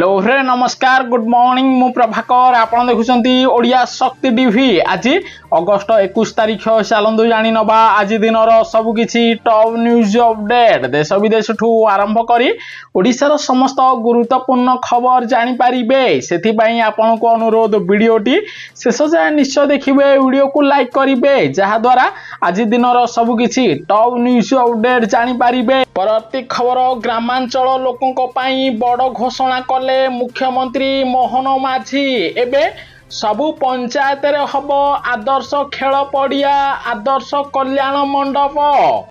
Hello friend नमस्कार good morning मु प्रभाकर आपन देखुछंती ओडिया शक्ति टीवी आज अगस्त 21 तारिख चलंदु जानि नबा आज दिनर सब किछि टॉप न्यूज अपडेट देश विदेश ठू आरंभ करी ओडिशार समस्त गुरुत्वपूर्ण खबर जानि पारिबे सेथि पई आपन को अनुरोध वीडियोटी शेष जाय निश्चय देखिबे वीडियो को लाइक करिवे जहा द्वारा आज दिनर सब किछि टॉप न्यूज अपडेट जानि पारिबे परवर्ती खबर ग्रामांचल लोकंको पई बड़ घोषणा कले मुख्यमंत्री मोहन माझी एबे सबु पंचायत रे हबो आदर्श खेल पड़िया आदर्श कल्याण मंडप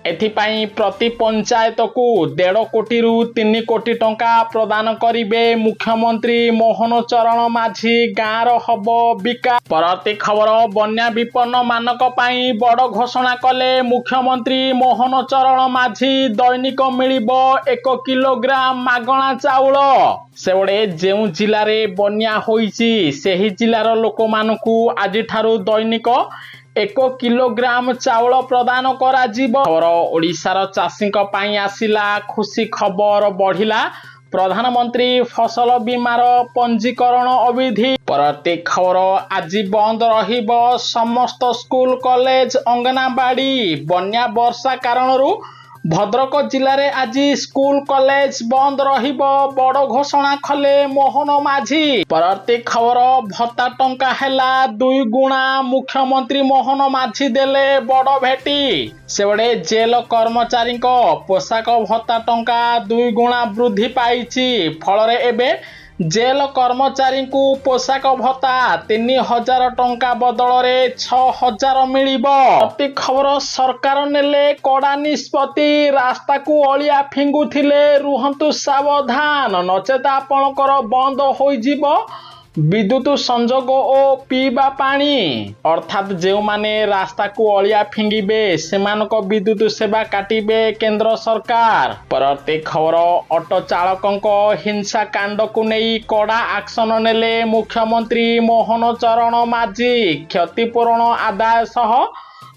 एथिपाई प्रति पंचायत को 1.5 कोटी रु 3 कोटी टंका प्रदान करिवे मुख्यमंत्री मोहन चरण माझी गाँव रो हबो विकास परवर्ती खबर बन्या विपन्न मानक पाई बड़ घोषणा कले मुख्यमंत्री मोहन चरण माझी दैनिक मिलिबो 1 किलोग्राम मागणा चाउल सेबडे जेउ जिल्ला रे बन्या होईची सेही जिल्लार लोक मानकू आज ठारू दैनिक 1 किलोग्राम चाउल प्रदान करा जीवो खबर ओडिशार चाषीक पाई आसिला खुशी खबर बढ़िला प्रधानमंत्री फसल बीमार पंजीकरण अवधि परवर्ती खबर आज बंद रहिबो समस्त स्कूल कॉलेज अंगनाबाड़ी बन्या वर्षा कारणरू भद्रक जिले में आज स्कूल कॉलेज बंद रहिबो बड़ घोषणा कले मोहन माझी परवर्ती खबर भत्ता टंका हैला 2 गुणा मुख्यमंत्री मोहन माझी देले बड़ भेटी सेबडे जेल कर्मचारी पोशाक भत्ता टंका 2 गुणा वृद्धि पाइछि फल रे एबे जेल कर्मचारी को पोशाक भत्ता 3000 टंका बदल रे 6000 मिलिबो अति खबर सरकार नेले कड़ा निष्पत्ति रास्ता को अलिया फिंगुथिले रुहंतु सावधान नचेत आपणकर बंद होई जिवो विद्युत संजोग और पीवा पानी अर्थात जो माने रास्ता को अलिया फिंगिबे सेमानक विद्युत सेवा काटिबे केंद्र सरकार परवर्ती खबर ऑटो चालकों हिंसा कांड को नहीं कड़ा एक्शन नेले मुख्यमंत्री मोहन चरण माझी क्षतिपूरण आदाय सह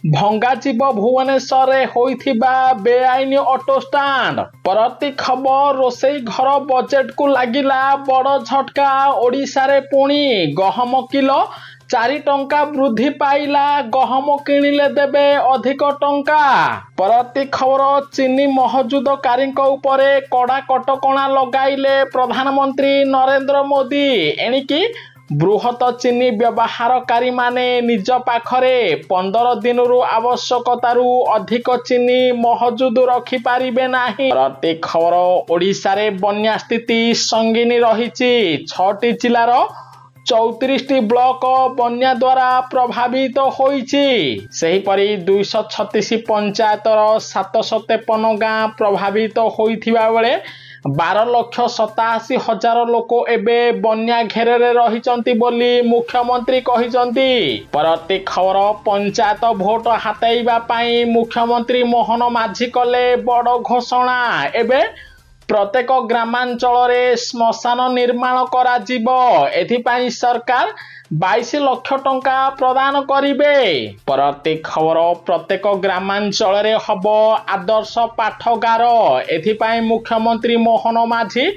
भंगाजीव भुवनेश्वर होइथिबा बेआईन ऑटो स्टैंड परवर्ती खबर रोसई घर बजेट को लागिला बड़ झटका ओडिशा रे पुणी गहम किलो 4 टंका वृद्धि पाइला गहम किणिले देबे अधिक टंका परवर्ती खबर चीनी महजुदकारी उपरे कड़ा कटकणा लगाइले प्रधानमंत्री नरेंद्र मोदी एणिकी बृहत चीनी व्यवहारकारी माने निज पाखरे 15 दिन आवश्यकतारू अधिक चीनी महजुद रखि पारिबे नाही परवर्ती खबर ओडिशा रे बन्या स्थिति संगीनी रहिछि 6टी जिल्लार 34टी ब्लॉक बन्या द्वारा प्रभावित होईछि सेहीपरि 236 पंचायतर 753 गाँ प्रभावित होइथिबा बेले 12,87,000 लोक एबे बन्या घेरे रहिचंती बोली मुख्यमंत्री कहिचंती परवर्ती खबर पंचायत भोट हातेइबा पाई मुख्यमंत्री मोहन माझी कले बड़ घोषणा एबे प्रत्येक ग्रामांचल रे श्मशान निर्माण करा जीवो एथिपाई सरकार 22 लाख टंका प्रदान करिवे परवर्ती खबर प्रत्येक ग्रामांचल रे हबो आदर्श पाठगार एथिपाई मुख्यमंत्री मोहन माझी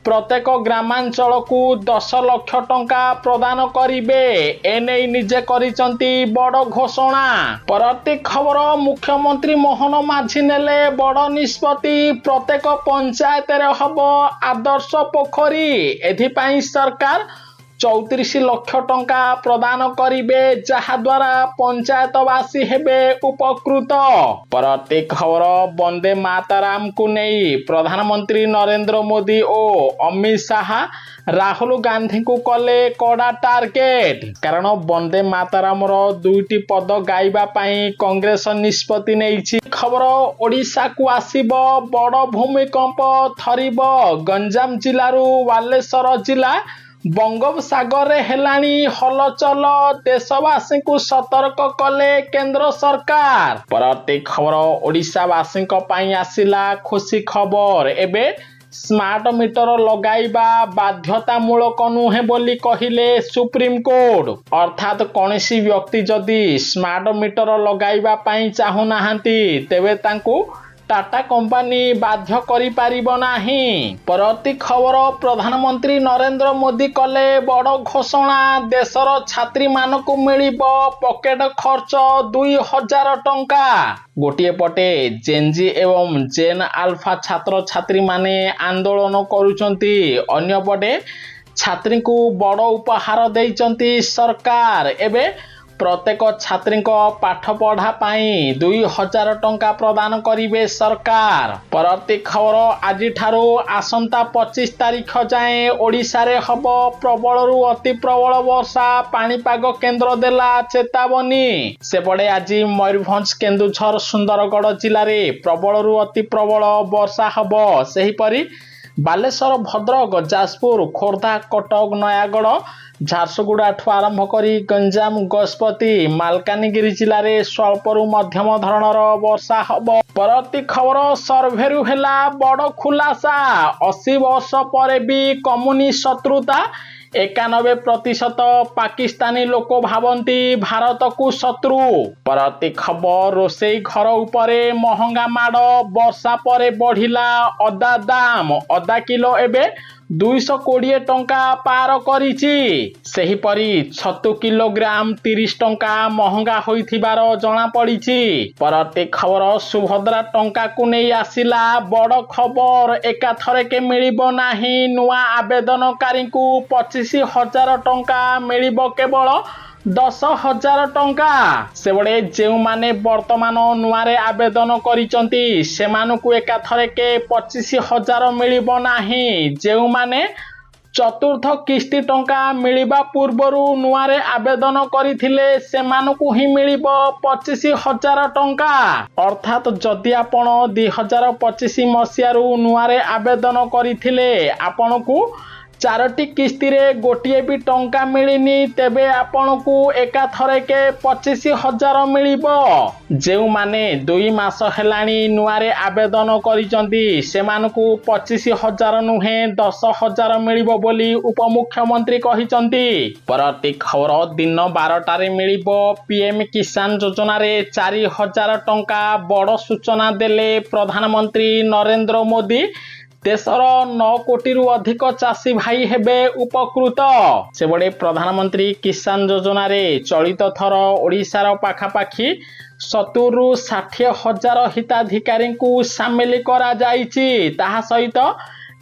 प्रत्येक ग्रामांचल को 10 लाख टंका प्रदान करिवे एने निजे करिसंती बड़ घोषणा परवर्ती खबर मुख्यमंत्री मोहन माझी नेले बड़ निष्पत्ति प्रत्येक पंचायत रे हबो आदर्श पोखरी एथिपाई सरकार 34 लाख टंका प्रदान करिवे जहा द्वारा पंचायतवासी हेबे उपकृत परवर्ती खबर वंदे मातरम को नहीं प्रधानमंत्री नरेंद्र मोदी और अमित शाह राहुल गांधी को कले कड़ा टार्गेट कारण वंदे मातरम रो 2टी पद गाइबा पाई कांग्रेस निष्पत्ति नेइछि खबर ओडिशा को आसीबो बड़ भूमिकंप थरिबो गंजाम जिल्लारू बालेश्वर जिला बंगोपसागर हेलानी हलचल देशवासी को सतर्क कले केंद्र सरकार परवर्ती खबर ओडिशावासी पाई आसिला खुशी खबर एबे स्मार्ट मीटर लगाइबा बाध्यतामूलक नुहे बोली कहिले सुप्रीम कोर्ट अर्थात कौनसी व्यक्ति जदि स्मार्ट मीटर लगाइबा पाई चाहू नाहांती तेबे तांकू टाटा कंपानी बाध्य करि पारिबो नाही। परवर्ती खबर प्रधानमंत्री नरेंद्र मोदी कले बड़ घोषणा देशर छात्री मानकु मिलिबो पॉकेट खर्च 2000 टंका। गोटे पटे जेनजी एवं जेन आल्फा छात्र छात्री माने आंदोलन करुचंती अन्य पटे छात्री को बड़ उपहार देइचंती सरकार। एबे प्रत्येक छात्री पाठ पढ़ा पाई 2000 टंका प्रदान करिवे सरकार। परवर्ती खबर आज ठारू आसंता 25 तारीख जाए ओडिशा रे हब प्रबलरू अति प्रबल वर्षा पाणीपाग केन्द्र देला चेतावनी। सेपटे आज मयूरभंज केन्दुझर सुंदरगढ़ जिले में प्रबलरू अति प्रबल वर्षा हब। सेहीपरि बालेश्वर भद्रक जाजपुर खोर्धा कटक नयागढ़ झारसुगुड़ा ठू आरंभ करी गंजाम गजपति मालकानगिरी जिले में स्वल्परू मध्यम धरणर वर्षा हब। परवर्ती खबर सर्भेरु हेला बड़ खुलासा 80 वर्ष पर भी कमुनी शत्रुता 91% पाकिस्तानी लोक भावंती भारत को शत्रु। परवर्ती खबर रोषेई घर उपरे महंगा माड़ वर्षा पर बढ़िला अदा दाम अदा किलो एबे 220 टंका पार करिछि। सेहीपरि छतु किलोग्राम 30 टंका महंगा होइथिबार जणा पड़िछि। परवर्ती खबर सुभद्रा टंका को नहीं आसिला बड़ खबर एकाथरके मिलिबो नाही नुआ आवेदनकारी को 25,000 टंका मिलिबो केवल 10,000 टंका। सेबड़े जो माने वर्तमान नुआरे आवेदन करिचंती सेमानकु एकाथरके 25,000 मिलिबो नाही। जो माने चतुर्थ किस्ती टंका मिलिबा पूर्वरु नुआरे आवेदन करिथिले सेमानकु ही मिलिबो 25,000 टंका। अर्थात जदि आपण 2025 मसियारु नुआरे आवेदन करिथिले आपणकु 4टी किस्ती रे गोटिए भी टंका मिलिनी तेबे आपणकु एकाथरके 25,000 मिलिबो। जो माने 2 मास हेलानी नुआरे आवेदन करिचंती सेमानकु 25,000 नुहे 10,000 मिलिबो बोली उपमुख्यमंत्री कहिचंती। परवर्ती खबर दिन 12 रे मिलिबो पीएम किसान योजना रे 4,000 टंका बड़ सूचना देले प्रधानमंत्री नरेंद्र मोदी। देशर 9 कोटी अधिक चाषी भाई हेबे उपकृत। सेबड़े प्रधानमंत्री किसान योजना रे चलित थर ओडिशार पाखापाखी 70 ରୁ 60 हजार हिताधिकारी को सामिल करा जाइछि। ताहा सहित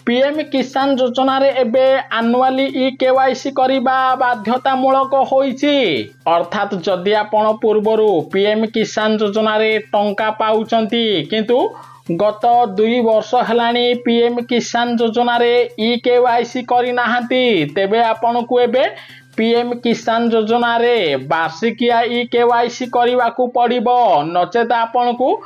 पीएम किसान योजना रे एबे आनुआली केवाईसी करबा बाध्यतामूलक होइछि। अर्थात जदि आपण पूर्वरु पीएम किसान योजना रे टंका पाउचंती किंतु गत 2 वर्ष हेलानी पीएम किसान योजना रे केवाईसी करि नाहंती तेबे आपनकु एबे पीएम किसान योजना रे वार्षिकिया केवाईसी करबाकू पड़िबो। नचेत आपनकु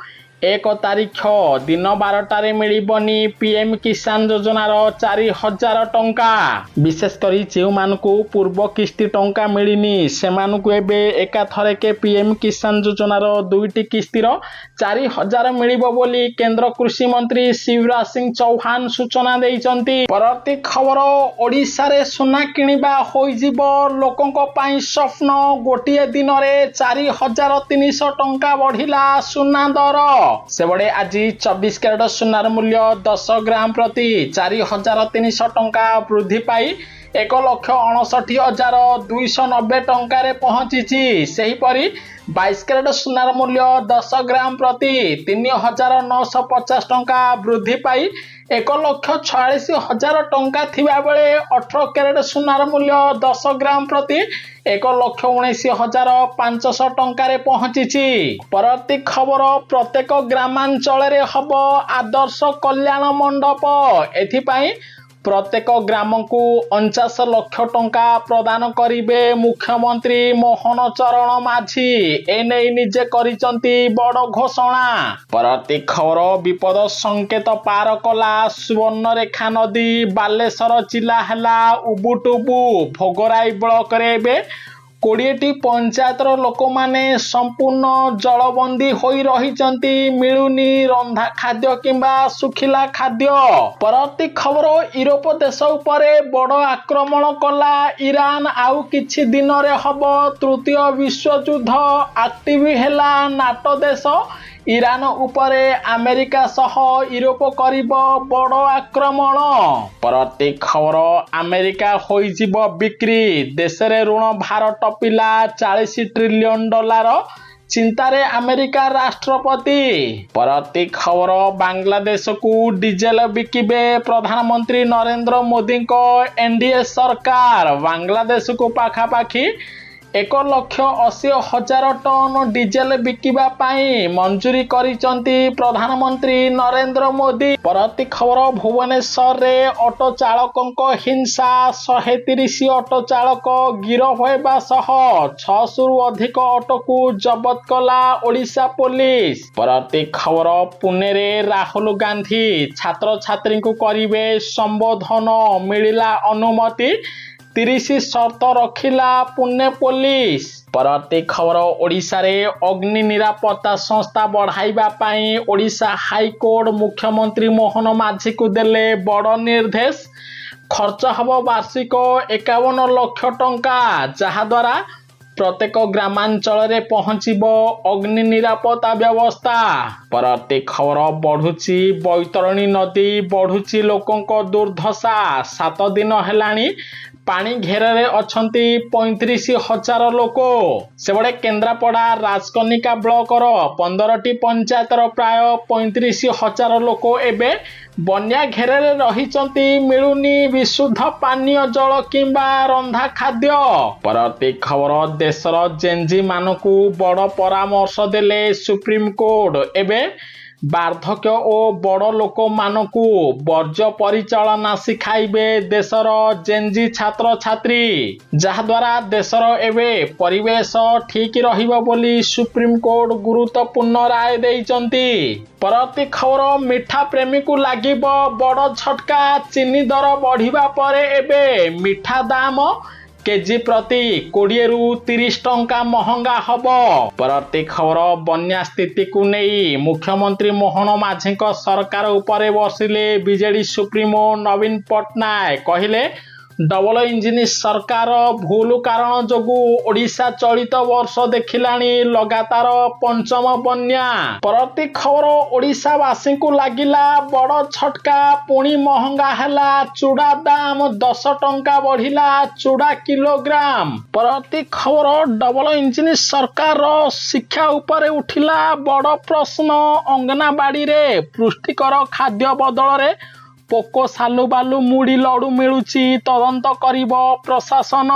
1 तारीख दिन 12 रे मिलिबनी पीएम किसान योजनार 4,000 टंका। विशेषकर जो मानकु पूर्व किस्ती टंका मिलिनी सेमानकु एबे एकाथरके पीएम किसान योजनार 2टी किस्तीर 4,000 मिलिबो बोली केंद्र कृषि मंत्री शिवराज सिंह चौहान सूचना देइचंती। परवर्ती खबर ओडिशा रे सोना किनिबा होइजिबो लोकंक पई स्वप्न गोटिए दिन रे 4,300 टंका बढ़िला सोना दर। सेबड़े आज 24 कैरेट सोनार मूल्य 10 ग्राम प्रति 4,300 टंका वृद्धि पाई 1,59,290 टंका रे पहुंची। सेहीपरि 22 कैरेट सोनार मूल्य 10 ग्राम प्रति 3,950 टंका वृद्धि पाई 1,46,000 टंका थिबा बेले 18 कैरेट सोनार मूल्य 10 ग्राम प्रति 1,19,500 टंका रे पहुंची। परवर्ती खबर प्रत्येक ग्रामांचल रे हब आदर्श कल्याण मंडप। एथिपाई प्रत्येक ग्राम को 49 लाख टंका प्रदान करिवे मुख्यमंत्री मोहन चरण माझी। एने निजे करिसंती बड़ घोषणा। परवर्ती खबर विपद संकेत पार कला सुवर्णरेखा नदी बालेश्वर जिला हेला उबुटुबु भोगराई ब्लॉक रे बे 20टी पंचायतर लोक माने संपूर्ण जलबंदी होई रहिचंती मिलुनी रंधा खाद्य किंबा सुखिला खाद्य। परवर्ती खबर यूरोप देश उपरे बड़ आक्रमण कला ईरान आउ किछि दिन रे हब तृतीय विश्व युद्ध। एक्टिव हेला नाटो देश ଇରାନ ଉପରେ ଆମେରିକା ସହ ୟୁରୋପ କରିବ ବଡ଼ ଆକ୍ରମଣ। ପରବର୍ତ୍ତୀ ଖବର ଆମେରିକା ହୋଇଯିବ ବିକ୍ରି, ଦେଶରେ ଋଣ ଭାର ଟପିଲା $40 ଟ୍ରିଲିୟନ, ଚିନ୍ତାରେ ଆମେରିକା ରାଷ୍ଟ୍ରପତି। ପରବର୍ତ୍ତୀ ଖବର ବାଂଲାଦେଶକୁ ଡିଜେଲ ବିକିବେ ପ୍ରଧାନମନ୍ତ୍ରୀ ନରେନ୍ଦ୍ର ମୋଦିଙ୍କ ଏନଡିଏ ସରକାର। ବାଂଲାଦେଶକୁ ପାଖାପାଖି 1,80,000 ଟନ୍ ଡିଜେଲ ବିକିବା ପାଇଁ ମଞ୍ଜୁରୀ କରିଛନ୍ତି ପ୍ରଧାନମନ୍ତ୍ରୀ ନରେନ୍ଦ୍ର ମୋଦି। ପରବର୍ତ୍ତୀ ଖବର ଭୁବନେଶ୍ୱରରେ ଅଟୋ ଚାଳକଙ୍କ ହିଂସା, 130 ଅଟୋ ଚାଳକ ଗିରଫ ହେବା ସହ 600ରୁ ଅଧିକ ଅଟୋକୁ ଜବତ କଲା ଓଡ଼ିଶା ପୋଲିସ। ପରବର୍ତ୍ତୀ ଖବର ପୁନେରେ ରାହୁଲ ଗାନ୍ଧୀ ଛାତ୍ରଛାତ୍ରୀଙ୍କୁ କରିବେ ସମ୍ବୋଧନ, ମିଳିଲା ଅନୁମତି, 30 ସର୍ତ୍ତ ରଖିଲା ପୁନେ ପୋଲିସ। ପରବର୍ତ୍ତୀ ଖବର ଓଡ଼ିଶାରେ ଅଗ୍ନି ନିରାପତ୍ତା ସଂସ୍ଥା ବଢ଼ାଇବା ପାଇଁ ଓଡ଼ିଶା ହାଇକୋର୍ଟ ମୁଖ୍ୟମନ୍ତ୍ରୀ ମୋହନ ମାଝୀଙ୍କୁ ଦେଲେ ବଡ଼ ନିର୍ଦ୍ଦେଶ। ଖର୍ଚ୍ଚ ହେବ ବାର୍ଷିକ 51 ଲକ୍ଷ ଟଙ୍କା, ଯାହାଦ୍ୱାରା ପ୍ରତ୍ୟେକ ଗ୍ରାମାଞ୍ଚଳରେ ପହଞ୍ଚିବ ଅଗ୍ନି ନିରାପତ୍ତା ବ୍ୟବସ୍ଥା। ପରବର୍ତ୍ତୀ ଖବର ବଢ଼ୁଛି ବୈତରଣୀ ନଦୀ, ବଢ଼ୁଛି ଲୋକଙ୍କ ଦୁର୍ଦ୍ଦଶା। 7 ଦିନ ହେଲାଣି ପାଣି ଘେରରେ ଅଛନ୍ତି 35,000 ଲୋକ। ସେପଟେ କେନ୍ଦ୍ରାପଡ଼ା ରାଜକନିକା ବ୍ଲକର 15ଟି ପଞ୍ଚାୟତର ପ୍ରାୟ 35,000 ଲୋକ ଏବେ ବନ୍ୟା ଘେରରେ ରହିଛନ୍ତି, ମିଳୁନି ବିଶୁଦ୍ଧ ପାନୀୟ ଜଳ କିମ୍ବା ରନ୍ଧା ଖାଦ୍ୟ। ପରବର୍ତ୍ତୀ ଖବର ଦେଶର ଜେନ୍ଜି ମାନଙ୍କୁ ବଡ଼ ପରାମର୍ଶ ଦେଲେ ସୁପ୍ରିମକୋର୍ଟ। ଏବେ ବାର୍ଦ୍ଧକ୍ୟ ଓ ବଡ଼ ଲୋକମାନଙ୍କୁ ବର୍ଜ୍ୟ ପରିଚାଳନା ଶିଖାଇବେ ଦେଶର ଜେନ୍ଜି ଛାତ୍ରଛାତ୍ରୀ, ଯାହାଦ୍ୱାରା ଦେଶର ଏବେ ପରିବେଶ ଠିକ ରହିବ ବୋଲି ସୁପ୍ରିମକୋର୍ଟ ଗୁରୁତ୍ୱପୂର୍ଣ୍ଣ ରାୟ ଦେଇଛନ୍ତି। ପରବର୍ତ୍ତୀ ଖବର ମିଠା ପ୍ରେମୀକୁ ଲାଗିବ ବଡ଼ ଝଟକା, ଚିନି ଦର ବଢ଼ିବା ପରେ ଏବେ ମିଠା ଦାମ କେଜି ପ୍ରତି 20ରୁ 30 ଟଙ୍କା ମହଙ୍ଗା ହେବ। ପରବର୍ତ୍ତୀ ଖବର ବନ୍ୟା ସ୍ଥିତିକୁ ନେଇ ମୁଖ୍ୟମନ୍ତ୍ରୀ ମୋହନ ମାଝୀଙ୍କ ସରକାର ଉପରେ ବର୍ଷିଲେ ବିଜେଡି ସୁପ୍ରିମୋ ନବୀନ ପଟ୍ଟନାୟକ। କହିଲେ ଡବଲ ଇଞ୍ଜିନ ସରକାର ଭୁଲ କାରଣ ଯୋଗୁଁ ଓଡ଼ିଶା ଚଳିତ ବର୍ଷ ଦେଖିଲାଣି ଲଗାତାର 5ମ ବନ୍ୟା। ପରବର୍ତ୍ତୀ ଖବର ଓଡ଼ିଶାବାସୀଙ୍କୁ ଲାଗିଲା ବଡ଼ ଝଟକା, ପୁଣି ମହଙ୍ଗା ହେଲା ଚୁଡ଼ା ଦାମ, 10 ଟଙ୍କା ବଢ଼ିଲା ଚୁଡ଼ା କିଲୋଗ୍ରାମ। ପରବର୍ତ୍ତୀ ଖବର ଡବଲ ଇଞ୍ଜିନ ସରକାର ଶିକ୍ଷା ଉପରେ ଉଠିଲା ବଡ଼ ପ୍ରଶ୍ନ। ଅଙ୍ଗନବାଡ଼ିରେ ପୁଷ୍ଟିକର ଖାଦ୍ୟ ବଦଳରେ ପୋକ ସାଲୁବାଲୁ ମୁଢ଼ି ଲଡୁ ମିଳୁଛି, ତଦନ୍ତ କରିବ ପ୍ରଶାସନ।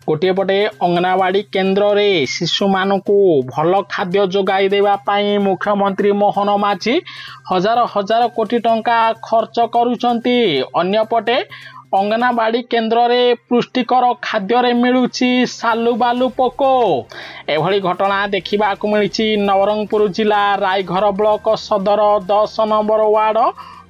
ଗୋଟିଏ ପଟେ ଅଙ୍ଗନବାଡ଼ି କେନ୍ଦ୍ରରେ ଶିଶୁମାନଙ୍କୁ ଭଲ ଖାଦ୍ୟ ଯୋଗାଇ ଦେବା ପାଇଁ ମୁଖ୍ୟମନ୍ତ୍ରୀ ମୋହନ ମାଝୀ ହଜାର ହଜାର କୋଟି ଟଙ୍କା ଖର୍ଚ୍ଚ କରୁଛନ୍ତି। ଅନ୍ୟପଟେ ଅଙ୍ଗନବାଡ଼ି କେନ୍ଦ୍ରରେ ପୁଷ୍ଟିକର ଖାଦ୍ୟରେ ମିଳୁଛି ସାଲୁବାଲୁ ପୋକ। ଏଭଳି ଘଟଣା ଦେଖିବାକୁ ମିଳିଛି ନବରଙ୍ଗପୁର ଜିଲ୍ଲା ରାଇଘର ବ୍ଲକ ସଦର 10 ନମ୍ବର ୱାର୍ଡ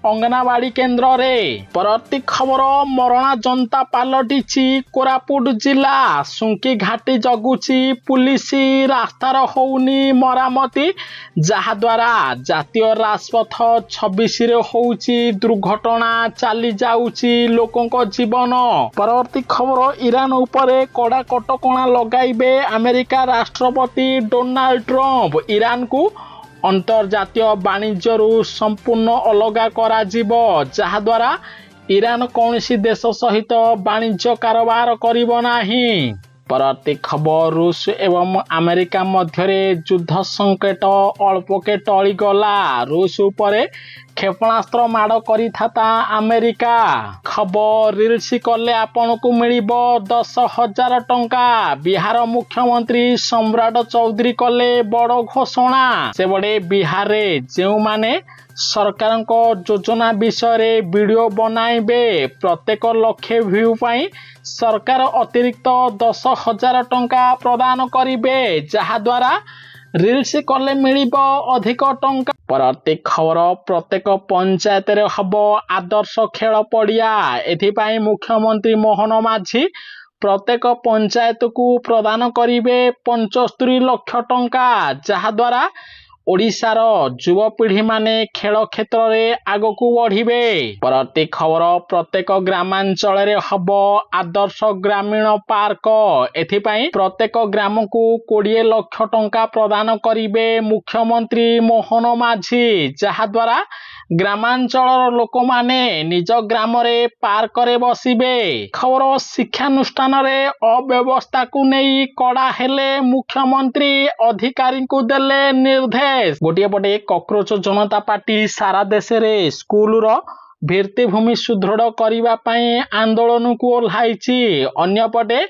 ଅଙ୍ଗନବାଡ଼ି କେନ୍ଦ୍ରରେ। ପରବର୍ତ୍ତୀ ଖବର ମରଣା ଜନ୍ତା ପାଲଟିଛି କୋରାପୁଟ ଜିଲ୍ଲା। ସୁଙ୍କି ଘାଟି ଜଗୁଛି ପୁଲିସ, ରାସ୍ତାର ହଉନି ମରାମତି, ଯାହାଦ୍ୱାରା ଜାତୀୟ ରାଜପଥ 26ରେ ହଉଛି ଦୁର୍ଘଟଣା, ଚାଲି ଯାଉଛି ଲୋକଙ୍କ ଜୀବନ। ପରବର୍ତ୍ତୀ ଖବର ଇରାନ ଉପରେ କଡ଼ା କଟକଣା ଲଗାଇବେ ଆମେରିକା ରାଷ୍ଟ୍ରପତି ଡୋନାଲ୍ଡ ଟ୍ରମ୍ପ। ଇରାନକୁ ଅନ୍ତର୍ଜାତୀୟ ବାଣିଜ୍ୟରୁ ସମ୍ପୂର୍ଣ୍ଣ ଅଲଗା କରାଯିବ, ଯାହାଦ୍ୱାରା ଇରାନ କୌଣସି ଦେଶ ସହିତ ବାଣିଜ୍ୟ କାରବାର କରିବ ନାହିଁ। ପରବର୍ତ୍ତୀ ଖବର ରୁଷ ଏବଂ ଆମେରିକା ମଧ୍ୟରେ ଯୁଦ୍ଧ ସଂକେତ ଅଳ୍ପକେ ଟଳିଗଲା। ରୁଷ ଉପରେ କ୍ଷେପଣାସ୍ତ୍ର ମାଡ଼ କରିଥାନ୍ତା ଆମେରିକା। ଖବର ରିଲିଜ କଲେ ଆପଣଙ୍କୁ ମିଳିବ 10,000 ଟଙ୍କା। ବିହାର ମୁଖ୍ୟମନ୍ତ୍ରୀ ସମ୍ରାଟ ଚୌଧୁରୀ କଲେ ବଡ଼ ଘୋଷଣା। ସେପଟେ ବିହାରରେ ଯେଉଁମାନେ ସରକାରଙ୍କ ଯୋଜନା ବିଷୟରେ ଭିଡ଼ିଓ ବନାଇବେ, ପ୍ରତ୍ୟେକ ଲକ୍ଷେ ଭ୍ୟୁ ପାଇଁ ସରକାର ଅତିରିକ୍ତ 10,000 ଟଙ୍କା ପ୍ରଦାନ କରିବେ, ଯାହାଦ୍ୱାରା ରିଲିଜ କଲେ ମିଳିବ ଅଧିକ ଟଙ୍କା। ପରବର୍ତ୍ତୀ ଖବର ପ୍ରତ୍ୟେକ ପଞ୍ଚାୟତରେ ହେବ ଆଦର୍ଶ ଖେଳ ପଡ଼ିଆ। ଏଥିପାଇଁ ମୁଖ୍ୟମନ୍ତ୍ରୀ ମୋହନ ମାଝୀ ପ୍ରତ୍ୟେକ ପଞ୍ଚାୟତକୁ ପ୍ରଦାନ କରିବେ 75 ଲକ୍ଷ ଟଙ୍କା, ଯାହାଦ୍ୱାରା ओडिशार युवपीढ़ी माने खेल क्षेत्र में आगकू बढ़िबे। परवर्ती खबर प्रत्येक ग्रामांचल रे हब आदर्श ग्रामीण पार्क। एथिपाई प्रत्येक ग्राम को 20 लाख टंका प्रदान करिवे मुख्यमंत्री मोहन माझी, जहा द्वारा ग्रामांचल लोक माने निज ग्राम रे पार्क रे बसिबे। खबर शिक्षानुष्ठान रे अव्यवस्था को नहीं कड़ा हेले मुख्यमंत्री अधिकारी को देले निर्देश। गोटे पटे कॉकरोच जनता पार्टी सारा देश रे स्कूल रो भित्तिभूमि सुदृढ़ करने पाई आंदोलन को ओह्लाइछि। अन्यपटे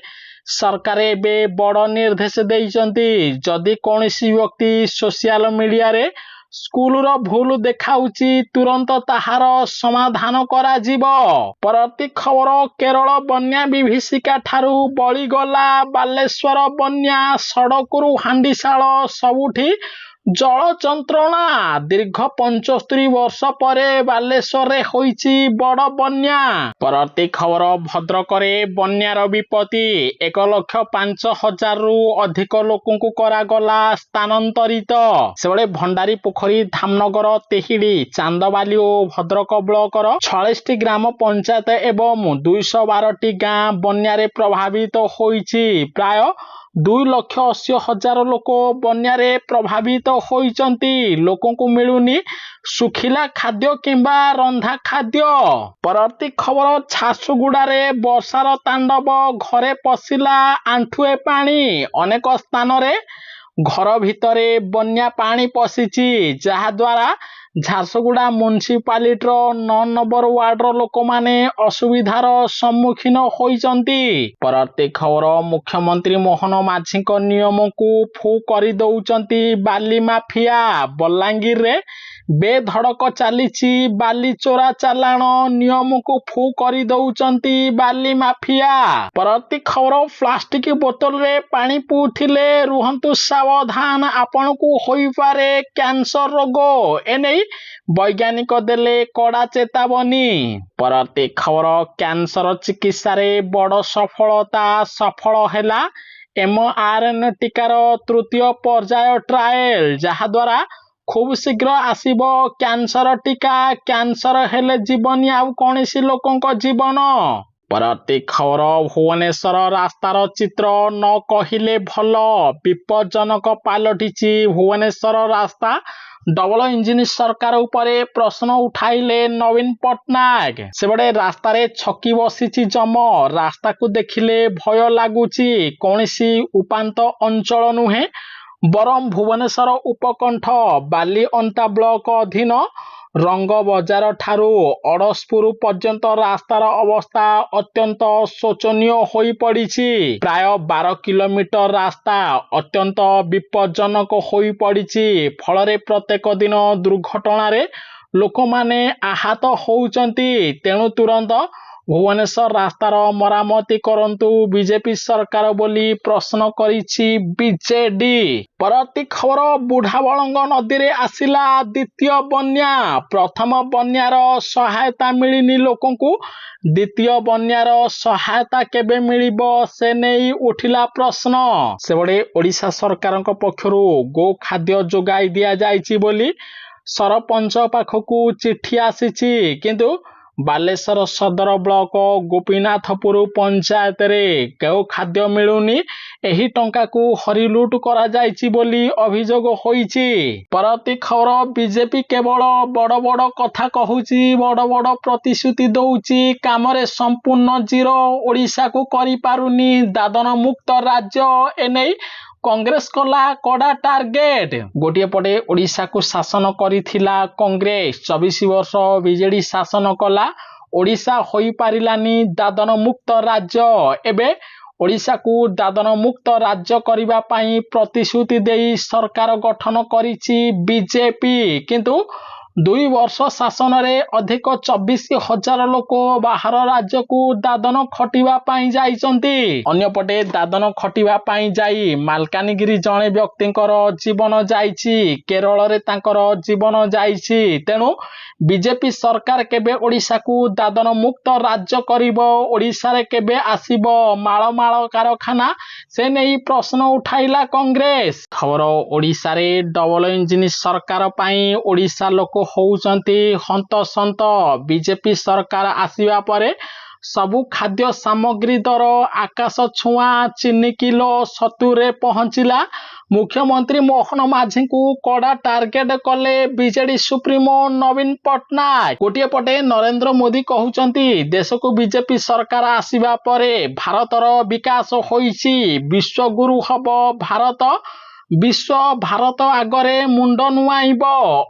सरकार एबे बड़ निर्देश देइचंती, जदि कौनसी व्यक्ति सोशल मीडिया रे स्कूल रो भूल देखाउची तुरंत ताहार समाधान करा जीवो। परवर्ती खबर केरल बन्या विभीषिका ठारू बळी गला बालेश्वर बन्या। सड़करू हांडीशाल सबुठी जल जंत्रणा। दीर्घ 75 वर्ष परे बालेश्वर रे होईची बड़ बन्या। परवर्ती खबर भद्रक रे बन्यार विपत्ति। 1,05,000 रु अधिक लोकंकु करागला स्थानांतरित। सेबळे भंडारी पोखरी, धामनगर, तेहिडी, चांदबाली और भद्रक ब्लॉकर 46 ग्राम पंचायत एवं 212 गाँ बन्यारे प्रभावित होईची। प्राय 2,80,000 लोक बन्यारे प्रभावित होइचंती। लोकों को मिलुनी सुखिला खाद्य किंबा रंधा खाद्य। परवर्ती खबर झारसुगुड़ा रे वर्षार तांडव, घरे पशिला आंठुए पानी। अनेक स्थान रे घर भितरे बन्या पानी पशिची, जहा द्वारा झारसुगुड़ा म्युनिसिपालिटी 9 नंबर वार्ड लोक माने असुविधार सम्मुखीन होइचंती। परवर्ती खबर मुख्यमंत्री मोहन माझी नियम को फू कर दौचंती बाली माफिया। बलांगीर रे बेधड़क चलीची बाली चोरा चालाण। नियम को फू कर दौचंती बाली माफिया। परवर्ती खबर प्लास्टिक बोतल रे पानी पिउथिले रुहंतु सावधान, आपण को होई पारे कैंसर रोग। एने वैज्ञानिक देले कड़ा चेतावनी। परवर्ती खबर कैंसर चिकित्सा रे बड़ सफलता। सफल हैला mRNA टीकार 3य पर्याय ट्रायल, जहा द्वारा खूब शीघ्र आसीबो कैंसर टीका। कैंसर हेले जीवन आउ कौनसी लोकंक जीवन। परवर्ती खबर भुवनेश्वर रास्तार चित्र न कहिले भल, विपज्जनक पालटिची भुवनेश्वर रास्ता। डबल इंजिन सरकार उपरे प्रश्न उठाइले नवीन पट्टनायक। सेबड़े रास्ता रे छकी बसीची जम। रास्ता को देखिले भय लागुची। कौनसी उपांत अंचल नुहे, बरम भुवनेश्वर उपकंठ बाली अंता ब्लॉक अधीन रंग बजार ठारू अड़सपुर पर्यंत रास्तार अवस्था अत्यंत शोचनीय होई पड़िछि। प्राय 12 किलोमीटर रास्ता अत्यंत विपज्जनक होई पड़िछि। फलरे प्रत्येक दिन दुर्घटना रे लोक माने आहत होउचंती। तेणु तुरंत भुवनेश्वर रास्तार मरामती करंतु बीजेपी सरकार बोली प्रश्न करिछि बीजेडी। परवर्ती खबर बुढ़ाबलंग नदी रे आसिला द्वितीय बन्या। प्रथम बन्यार सहायता मिलिनी लोकों को, द्वितीय बन्यार सहायता केबे मिलिबो से नहीं उठिला प्रश्न। सेबड़े ओडिशा सरकार पक्षरु गो खाद्य जोगाई दिया जाइछि बोली सरपंच पाखकू चिट्ठी आसीछि, किंतु बालेश्वर सदर ब्लॉक गोपीनाथपुर पंचायत रे गौ खाद्य मिलुनी। एही टंका को हरिलुट करा जाइछि बोली अभियोग होइछि। परवर्ती खबर बीजेपी केवल बड़ बड़ कथा कहूची, बड़ बड़ प्रतिश्रुति दउची, काम रे संपूर्ण जीरो। ओडिशा को करि पारुनी दादन मुक्त राज्य। एनै कांग्रेस कला कड़ा टार्गेट। गोटे पटे ओडिशा को शासन करिथिला कांग्रेस, 24 वर्ष बीजेडी शासन कला। ओडिशा होई पारिलानी दादन मुक्त राज्य। एबे ओडिशा को दादन मुक्त राज्य करिबा पाई प्रतिश्रुति देई सरकार गठन करिछि बीजेपी, किंतु 2 वर्ष शासन रे अधिक 24,000 लोक बाहर राज्य को दादन खटिबा पाई जाइचंती। अन्यपटे दादन खटिबा पाई जाई मालकानगिरी जणे व्यक्तिंकर जीवन जाइछि, केरल रे तांकर जीवन जाइछि। तेणु बीजेपी सरकार केबे ओडिशा को दादन मुक्त राज्य करिबो, ओडिशा रे केबे आसीबो माଳ माଳ कारखाना, से नहीं प्रश्न उठाइला कांग्रेस। खबर ओडिशा रे डबल इंजिन सरकार पाई ओडिशा लोक होउचंती हंतसंत। बीजेपी सरकार आसीबा परे सबु खाद्य सामग्री दर आकाश छुआ, चीनी किलो 70 रे पहुंचिला। मुख्यमंत्री मोहन माझी को कड़ा टार्गेट कले बीजेडी सुप्रीमो नवीन पट्टनायक। गोटे पटे नरेंद्र मोदी कहउचंती देश को बीजेपी सरकार आसीबा परे भारतर विकास होइछि, विश्व गुरु हब भारत, विश्व भारत आगरे मुंड नुआइब।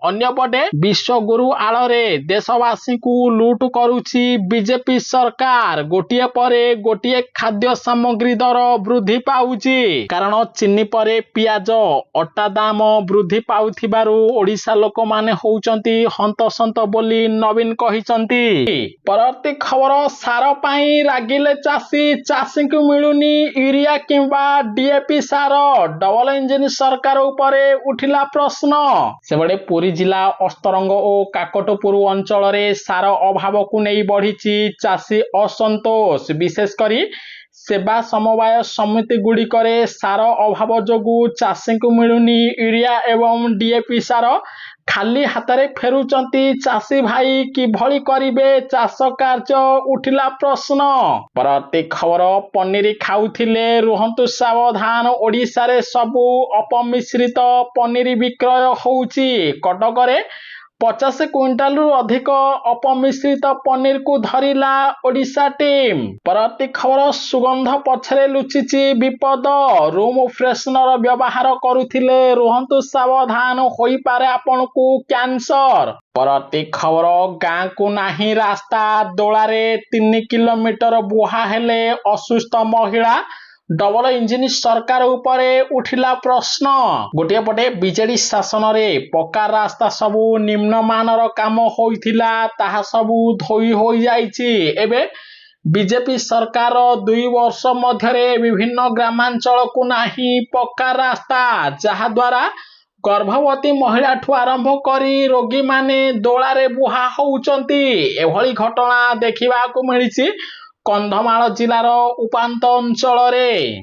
अन्यपटे विश्व गुरु आड़े देशवासी को लूट करुछि बीजेपी सरकार। गोटिए परे गोटिए खाद्य सामग्री दर वृद्धि पाउछि, कारण चीनी परे पियाज अटा दाम वृद्धि पाउथिबारु ओडिशा लोक माने होउचंती हंतसंत बोली नवीन कहिचंती। परवर्ती खबर सार पाई रागिले चासी, चासी को मिलुनी यूरिया किंबा डीएपी सार, डबल इंजिन सरकार उपरे उठिला प्रश्न। सेबडे पुरी जिला अस्तरंग और काकटपुर अंचल रे सार अभाव को नहीं बढ़िछि चासी असंतोष। विशेष करी सेवा समवाय समिति गुड़िकरे सार अभाव जोगु चासी को मिलुनी यूरिया एवं डीएपी सार। खाली हाथरे फेरुचंती चासी भाई कि भली करिवे चाष कार्य, उठिला प्रश्न। परवर्ती खबर पनीर खाउथिले रुहंतु सावधान, ओडिशा रे सबु अपमिश्रित पनीर विक्रय होउछि। कटकरे 50 क्विंटाल रु अधिक अपमिश्रित पनीर को धरिला ओडिशा टीम। परवर्ती खबर सुगंध पछरे लुचिछि विपद, रूम फ्रेशनर व्यवहार करुथिले रुहंतु सावधान, होई पारे आपन को कैंसर। परवर्ती खबर गाँ को नाही रास्ता, दोलारे 3 किलोमीटर बुहा हेले असुस्थ महिला, डबल इंजिन सरकार उपरे उठिला प्रश्न। गोटे पटे बीजेडी शासन रे पक्का रास्ता सबु निम्नमानर काम होइथिला, ताहा सबु धोई होई जाइछि। एबे बीजेपी सरकार 2 वर्ष मध्यरे विभिन्न ग्रामांचल को नाही पक्का रास्ता, जहा द्वारा गर्भवती महिला ठु आरंभ करी रोगी माने दोलारे बुहा होउचंती। एभली घटना देखिबा को मिलिछि कंधमाल जिलार उपांत अंचल रे।